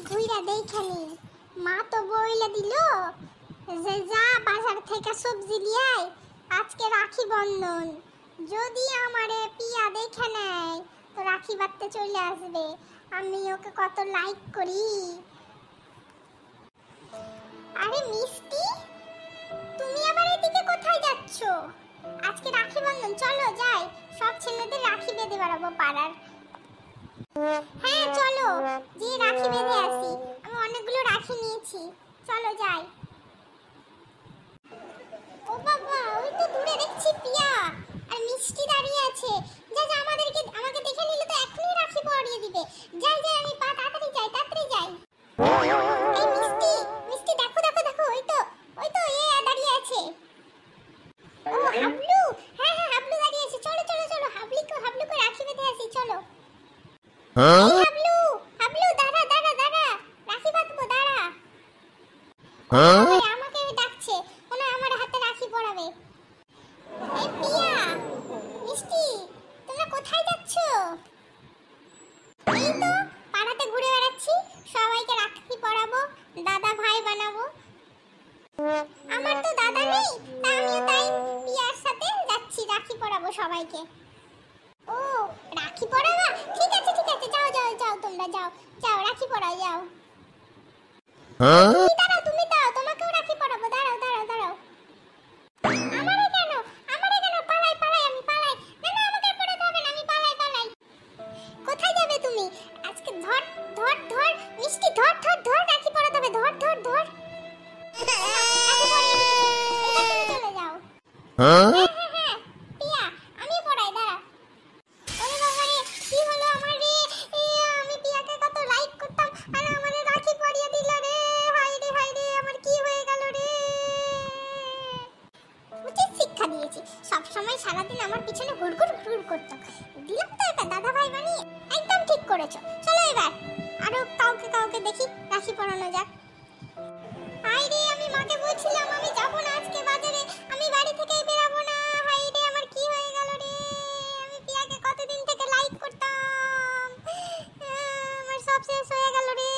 ঘুইরা দেখানি মা তো বইলা দিল যে যা বাজার থেকে সবজি লিয়াই, আজকে রাখি বন্ধন। যদি আমারে পিয়া দেখে নেয় তো রাখি বাঁধতে চলে আসবে। আমি ওকে কত লাইক করি। আরে মিষ্টি, তুমি আবার এদিকে কোথায় যাচ্ছ? আজকে রাখি বন্ধন, চলো যাই, সব ছেলেদের রাখি বেঁধে বেড়াবো পাড়ার। হ্যাঁ চলো, যে রাখি বেঁধে আসি। আমি অনেকগুলো রাখি নিয়েছি, চলো যাই। ও বাবা, ওই তো দূরে দেখছি পিয়া আর মিষ্টি দাঁড়িয়ে আছে। যা যা, আমাকে দেখে নিলে তো এখনই রাখি পরিয়ে দিবে। যাই যাই, আমি তাড়াতাড়ি যাই, তাড়াতাড়ি যাই। এই মিষ্টি, মিষ্টি দেখো দেখো দেখো, ওই তো এ দাঁড়িয়ে আছে। ও হাবলু, হ্যাঁ হ্যাঁ হাবলু দাঁড়িয়ে আছে। চলো চলো চলো, হাবলুকে রাখি বেঁধে আসি, চলো। হাবলু, হাবলু দাঁড়া দাঁড়া দাঁড়া, রাখি বাঁধবো, দাঁড়া। আমাকে ডাকছে, মনে হয় আমার হাতে রাখি পরাবে। এই পিয়া, মিষ্টি, তোমরা কোথায় যাচ্ছ? এই তো পাড়াতে ঘুরে বেড়াচ্ছি, সবাইকে রাখি পরাবো, দাদা ভাই বানাবো। আমার তো দাদা নেই, আমিও তাই পিয়ার সাথে যাচ্ছি, রাখি পরাবো সবাইকে। ও রাখি পরাবা, ঠিক আছে ঠিক আছে, যাও যাও যাও, তোমরা যাও যাও, রাখি পরাও যাও। তুমি দাও, তোমাকেও রাখি পরাবো, দাঁড়াও দাঁড়াও দাঁড়াও। আমারে কেন, পালাই পালাই, আমি পালাই। না না, আমাকে পরাতে হবে না, আমি পালাই পালাই। কোথায় যাবে তুমি? আজকে ধর ধর ধর, মিষ্টি ধর ধর ধর, রাখি পরাতে হবে, ধর ধর ধর। রাখি পরিয়ে দিচ্ছি, এবার তুমি চলে যাও। হ্যাঁ হ্যাঁ, পিয়া আমি পরাই, দাঁড়া। ওরে বাবা রে, কি হলো আমার রে? আমি পিয়াকে কত লাইক করতাম আর আমারে রাখি পরিয়ে দিল রে। হায় রে, আমার কি হয়ে গেল রে? উচিত শিক্ষা দিয়েছি, সব সময় সারাদিন আমার পিছনে ঘুরঘুর ঘুরঘুর করতাম, দিলাম তো এবার দাদা ভাই বানিয়ে। একদম ঠিক করেছো, চলো এবার আরো কাউকে দেখি রাখি পরানো যাক। হায় রে, আমি মাকে বলছিলাম আমি যাব না আজকে বাজারে, আমি বাড়ি থেকেই বেরাবো না। হায় রে, আমার কি হয়ে গেল রে? আমি পিয়াকে কতদিন থেকে লাইক করতাম, আমার সব শেষ হয়ে গেল রে।